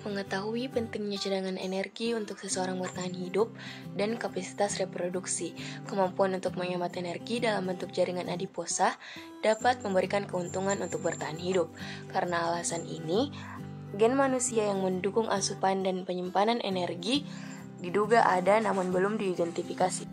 mengetahui pentingnya cadangan energi untuk seseorang bertahan hidup dan kapasitas reproduksi. Kemampuan untuk menghemat energi dalam bentuk jaringan adiposa dapat memberikan keuntungan untuk bertahan hidup. Karena alasan ini, gen manusia yang mendukung asupan dan penyimpanan energi diduga ada namun belum diidentifikasi.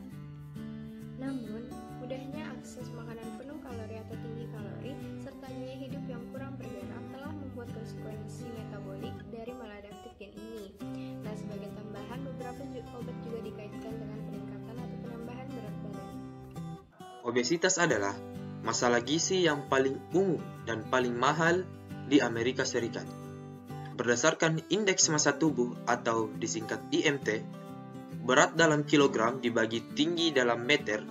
Namun, mudahnya akses makanan penuh kalori atau tinggi kalori serta gaya hidup yang kurang bergerak telah membuat konsekuensi metabolik dari maladaptif gen ini. Nah, sebagai tambahan, beberapa obat juga dikaitkan dengan peningkatan atau penambahan berat badan. Obesitas adalah masalah gizi yang paling umum dan paling mahal di Amerika Serikat. Berdasarkan indeks massa tubuh atau disingkat IMT, berat dalam kilogram dibagi tinggi dalam meter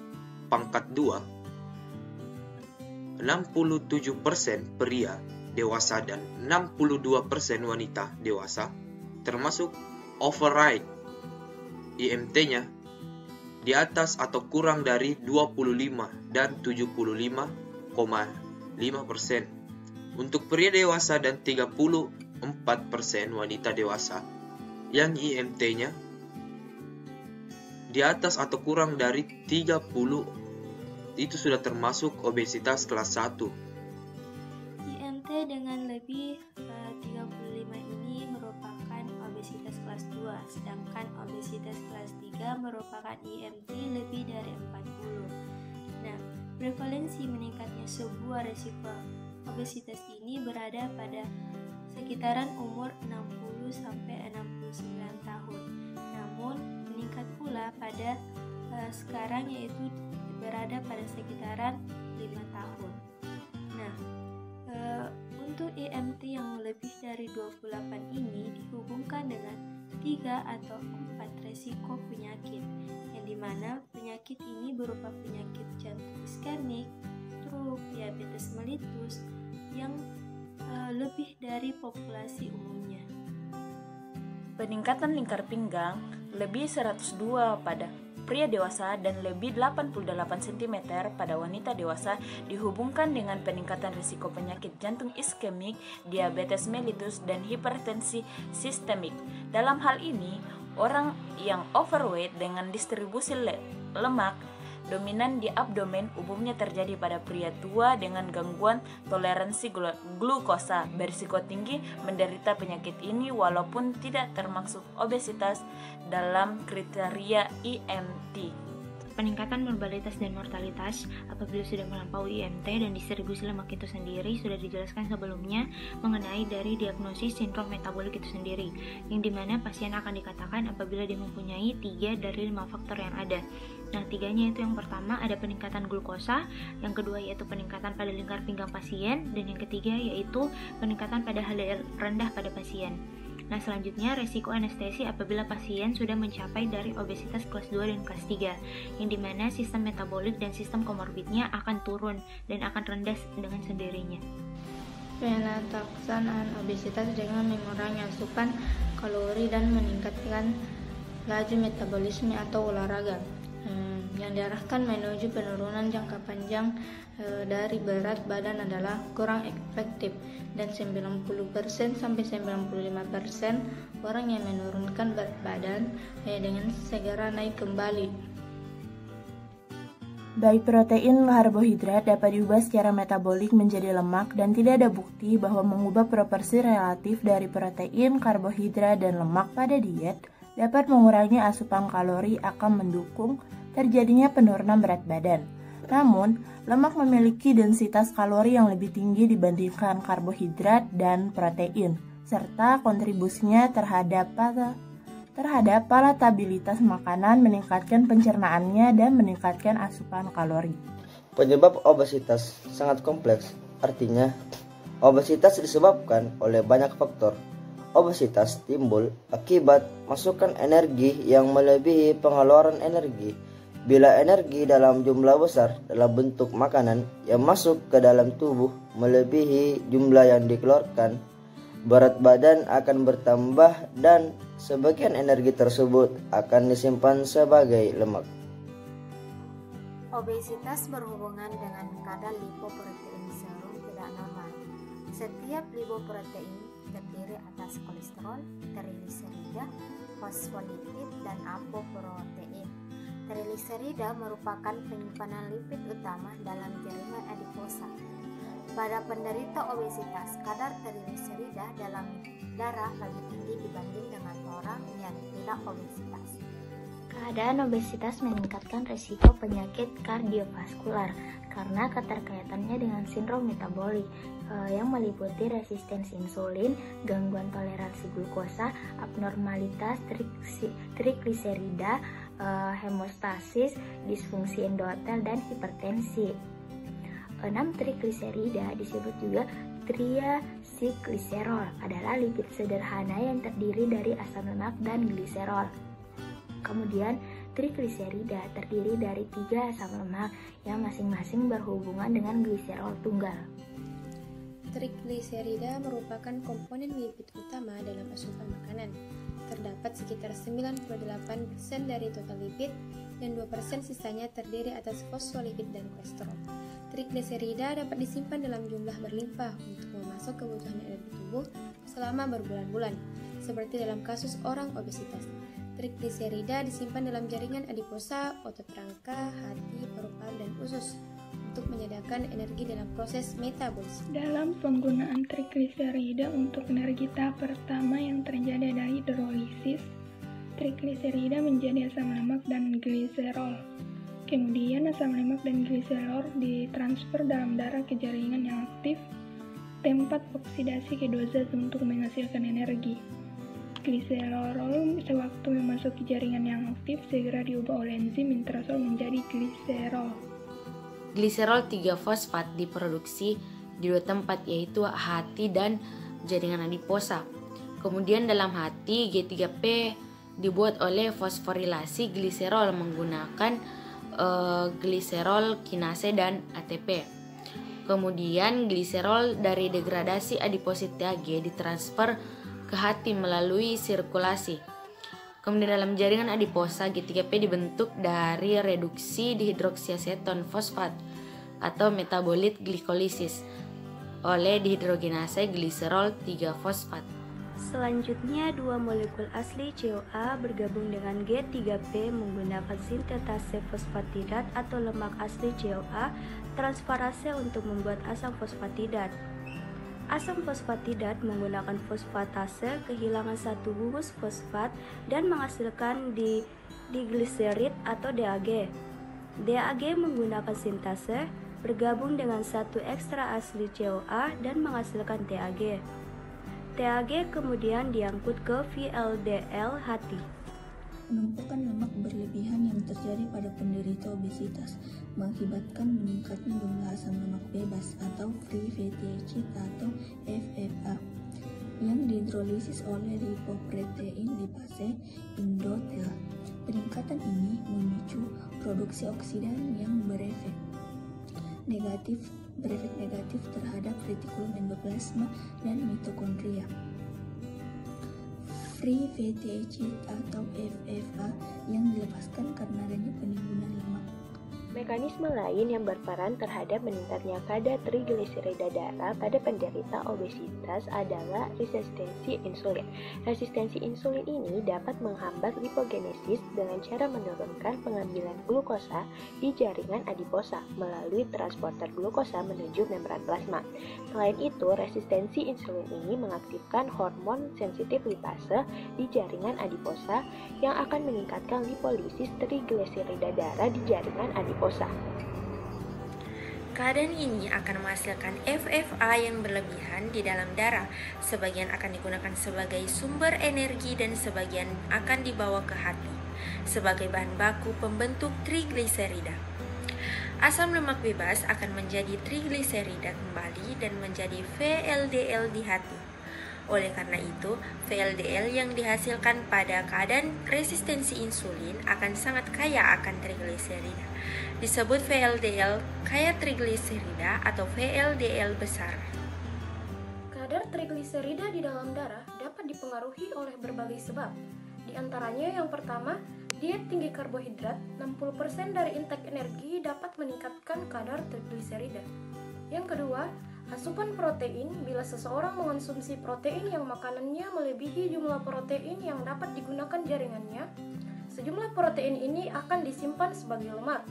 pangkat 2, 67% pria dewasa dan 62% wanita dewasa, termasuk overweight. IMT-nya di atas atau kurang dari 25 dan 75,5%. Untuk pria dewasa dan 34% wanita dewasa yang IMT-nya di atas atau kurang dari 30, itu sudah termasuk obesitas kelas 1. IMT dengan lebih 35 ini merupakan obesitas kelas 2, sedangkan obesitas kelas 3 merupakan IMT lebih dari 40. Nah, prevalensi meningkatnya sebuah resiko obesitas ini berada pada sekitaran umur 60-69 tahun. Namun, meningkat pula pada sekarang yaitu berada pada sekitaran 5 tahun. Nah, untuk IMT yang lebih dari 28 ini dihubungkan dengan 3 atau 4 resiko penyakit, yang dimana penyakit ini berupa penyakit jantung iskemik, stroke, diabetes mellitus yang lebih dari populasi umumnya. Peningkatan lingkar pinggang lebih 102 pada pria dewasa dan lebih 88 cm pada wanita dewasa dihubungkan dengan peningkatan risiko penyakit jantung iskemik, diabetes mellitus, dan hipertensi sistemik. Dalam hal ini, orang yang overweight dengan distribusi lemak dominan di abdomen umumnya terjadi pada pria tua dengan gangguan toleransi glukosa berisiko tinggi menderita penyakit ini walaupun tidak termasuk obesitas dalam kriteria IMT. Peningkatan morbalitas dan mortalitas apabila sudah melampaui IMT dan distribusi lemak itu sendiri sudah dijelaskan sebelumnya mengenai dari diagnosis sindrom metabolik itu sendiri, yang dimana pasien akan dikatakan apabila dia mempunyai 3 dari 5 faktor yang ada. Nah, 3-nya itu yang pertama ada peningkatan glukosa, yang kedua yaitu peningkatan pada lingkar pinggang pasien, dan yang ketiga yaitu peningkatan pada HDL rendah pada pasien. Nah, selanjutnya resiko anestesi apabila pasien sudah mencapai dari obesitas kelas 2 dan kelas 3, yang dimana sistem metabolik dan sistem komorbidnya akan turun dan akan rendah dengan sendirinya. Pengelaksanaan obesitas dengan mengurangi asupan kalori dan meningkatkan laju metabolisme atau olahraga, yang diarahkan menuju penurunan jangka panjang dari berat badan adalah kurang efektif, dan 90% sampai 95% orang yang menurunkan berat badan dengan segera naik kembali. Baik protein karbohidrat dapat diubah secara metabolik menjadi lemak dan tidak ada bukti bahwa mengubah proporsi relatif dari protein, karbohidrat, dan lemak pada diet dapat mengurangi asupan kalori akan mendukung terjadinya penurunan berat badan. Namun, lemak memiliki densitas kalori yang lebih tinggi dibandingkan karbohidrat dan protein, serta kontribusinya terhadap palatabilitas makanan, meningkatkan pencernaannya, dan meningkatkan asupan kalori. Penyebab obesitas sangat kompleks, artinya obesitas disebabkan oleh banyak faktor. Obesitas timbul akibat masukan energi yang melebihi pengeluaran energi. Bila energi dalam jumlah besar dalam bentuk makanan yang masuk ke dalam tubuh melebihi jumlah yang dikeluarkan, berat badan akan bertambah dan sebagian energi tersebut akan disimpan sebagai lemak. Obesitas berhubungan dengan kadar lipoprotein serum tidak normal. Setiap lipoprotein terdiri atas kolesterol, trigliserida, fosfolipid, dan apoprotein. Trigliserida merupakan penyimpanan lipid utama dalam jaringan adiposa. Pada penderita obesitas, kadar trigliserida dalam darah lebih tinggi dibanding dengan orang yang tidak obesitas. Keadaan obesitas meningkatkan risiko penyakit kardiovaskular karena keterkaitannya dengan sindrom metabolik yang meliputi resistensi insulin, gangguan toleransi glukosa, abnormalitas trigliserida, hemostasis, disfungsi endotel, dan hipertensi. 6 trigliserida disebut juga triacylglycerol, adalah lipid sederhana yang terdiri dari asam lemak dan gliserol. Kemudian trigliserida terdiri dari 3 asam lemak yang masing-masing berhubungan dengan gliserol tunggal. Trigliserida merupakan komponen lipid utama dalam asupan makanan. Terdapat sekitar 98% dari total lipid dan 2% sisanya terdiri atas fosfolipid dan kolesterol. Trigliserida dapat disimpan dalam jumlah berlimpah untuk memasok kebutuhan energi tubuh selama berbulan-bulan, seperti dalam kasus orang obesitas. Trigliserida disimpan dalam jaringan adiposa, otot rangka, hati, paru-paru, dan usus untuk menyediakan energi dalam proses metabolisme. Dalam penggunaan trigliserida untuk energi tahap pertama yang terjadi adalah hidrolisis, trigliserida menjadi asam lemak dan gliserol. Kemudian asam lemak dan gliserol ditransfer dalam darah ke jaringan yang aktif, tempat oksidasi kedua zat untuk menghasilkan energi. Gliserol sewaktu memasuki jaringan yang aktif segera diubah oleh enzim intrazol menjadi gliserol. Gliserol 3-fosfat diproduksi di 2 tempat, yaitu hati dan jaringan adiposa. Kemudian dalam hati, G3P dibuat oleh fosforilasi gliserol menggunakan gliserol kinase dan ATP. Kemudian gliserol dari degradasi adiposit TAG ditransfer ke hati melalui sirkulasi. Kemudian dalam jaringan adiposa, G3P dibentuk dari reduksi dihidroksiaseton fosfat atau metabolit glikolisis oleh dihidrogenase gliserol 3-fosfat. Selanjutnya, 2 molekul asli CoA bergabung dengan G3P menggunakan sintetase fosfatidat atau lemak asli CoA transferase untuk membuat asam fosfatidat. Asam fosfatidat menggunakan fosfatase kehilangan 1 gugus fosfat dan menghasilkan digliserid atau DAG. DAG menggunakan sintase bergabung dengan 1 ekstra asli CoA dan menghasilkan TAG. TAG kemudian diangkut ke VLDL hati. Penumpukan lemak berlebihan yang terjadi pada penderita obesitas mengakibatkan meningkatnya jumlah asam lemak bebas atau free fatty acid atau FFA yang dihidrolisis oleh lipoprotein lipase endotel. Peningkatan ini memicu produksi oksidan yang berefek negatif terhadap retikulum endoplasma dan mitokondria. Free fatty acid atau FFA yang dilepaskan karena adanya penimbunan lemak. Mekanisme lain yang berperan terhadap meningkatnya kadar trigliserida darah pada penderita obesitas adalah resistensi insulin. Resistensi insulin ini dapat menghambat lipogenesis dengan cara menurunkan pengambilan glukosa di jaringan adiposa melalui transporter glukosa menuju membran plasma. Selain itu, resistensi insulin ini mengaktifkan hormon sensitif lipase di jaringan adiposa yang akan meningkatkan lipolisis trigliserida darah di jaringan adiposa. Keadaan ini akan menghasilkan FFA yang berlebihan di dalam darah. Sebagian akan digunakan sebagai sumber energi dan sebagian akan dibawa ke hati sebagai bahan baku pembentuk trigliserida. Asam lemak bebas akan menjadi trigliserida kembali dan menjadi VLDL di hati. Oleh karena itu, VLDL yang dihasilkan pada keadaan resistensi insulin akan sangat kaya akan trigliserida. Disebut VLDL kaya trigliserida atau VLDL besar. Kadar trigliserida di dalam darah dapat dipengaruhi oleh berbagai sebab. Di antaranya yang pertama, diet tinggi karbohidrat, 60% dari intake energi dapat meningkatkan kadar trigliserida. Yang kedua, Asupan protein, bila seseorang mengonsumsi protein yang makanannya melebihi jumlah protein yang dapat digunakan jaringannya, sejumlah protein ini akan disimpan sebagai lemak.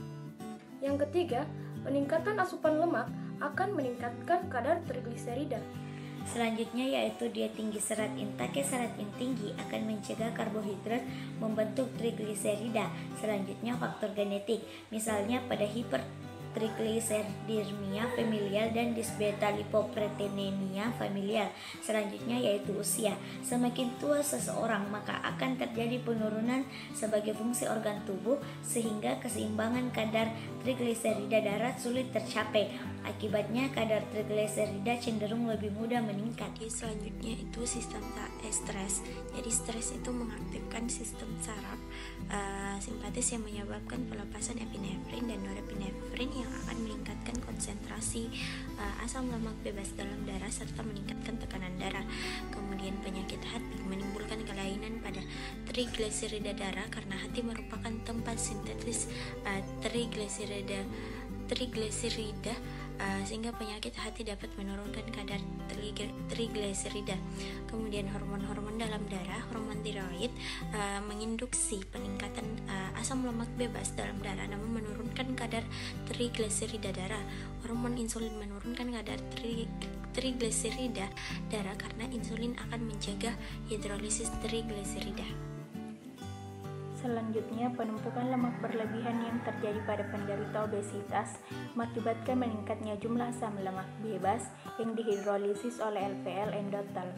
Yang ketiga, peningkatan asupan lemak akan meningkatkan kadar trigliserida. Selanjutnya yaitu diet tinggi serat. Intake serat yang tinggi akan mencegah karbohidrat membentuk trigliserida. Selanjutnya faktor genetik, misalnya pada hipertrigliseridemia familial dan disbeta-lipoproteinemia familial. Selanjutnya yaitu usia. Semakin tua seseorang maka akan terjadi penurunan sebagai fungsi organ tubuh sehingga keseimbangan kadar trigliserida darah sulit tercapai. Akibatnya kadar trigliserida cenderung lebih mudah meningkat. Selanjutnya itu sistem stres. Jadi stres itu mengaktifkan sistem saraf simpatis yang menyebabkan pelepasan epinefrin dan norepinefrin yang akan meningkatkan konsentrasi asam lemak bebas dalam darah serta meningkatkan tekanan darah. Kemudian penyakit hati menimbulkan kelainan pada trigliserida darah karena hati merupakan tempat sintetis trigliserida sehingga penyakit hati dapat menurunkan kadar trigliserida. Kemudian hormon-hormon dalam darah, hormon tiroid menginduksi peningkatan asam lemak bebas dalam darah namun menurunkan kadar trigliserida darah. Hormon insulin menurunkan kadar trigliserida darah karena insulin akan mencegah hidrolisis trigliserida. Selanjutnya, penumpukan lemak berlebihan yang terjadi pada penderita obesitas mengakibatkan meningkatnya jumlah asam lemak bebas yang dihidrolisis oleh LPL endotel.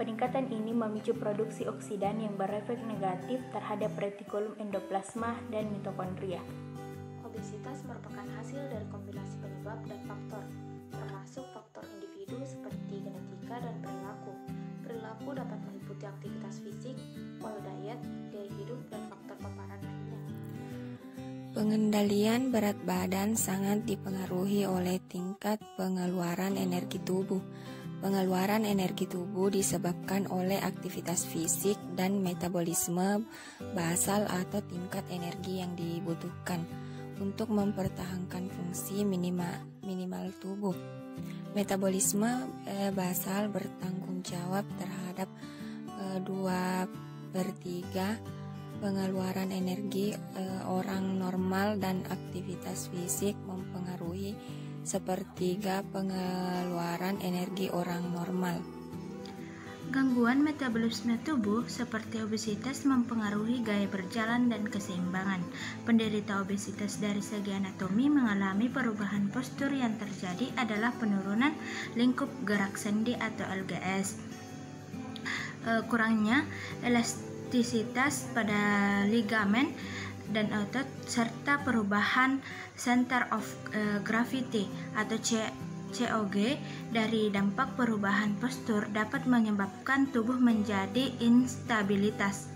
Peningkatan ini memicu produksi oksidan yang berefek negatif terhadap retikulum endoplasma dan mitokondria. Obesitas merupakan hasil dari kombinasi penyebab dan faktor, termasuk faktor individu seperti genetika dan perilaku. Perilaku dapat meliputi aktivitas fisik, pola diet, gaya hidup, dan faktor paparan lainnya. Pengendalian berat badan sangat dipengaruhi oleh tingkat pengeluaran energi tubuh. Pengeluaran energi tubuh disebabkan oleh aktivitas fisik dan metabolisme basal atau tingkat energi yang dibutuhkan untuk mempertahankan fungsi minimal tubuh. Metabolisme basal bertanggung jawab terhadap 2/3 pengeluaran energi orang normal dan aktivitas fisik mempengaruhi 1/3 pengeluaran energi orang normal. Gangguan metabolisme tubuh seperti obesitas mempengaruhi gaya berjalan dan keseimbangan. Penderita obesitas dari segi anatomi mengalami perubahan postur yang terjadi adalah penurunan lingkup gerak sendi atau LGS, kurangnya elastisitas pada ligamen dan otot, serta perubahan center of gravity atau COG. Dari dampak perubahan postur dapat menyebabkan tubuh menjadi instabilitas.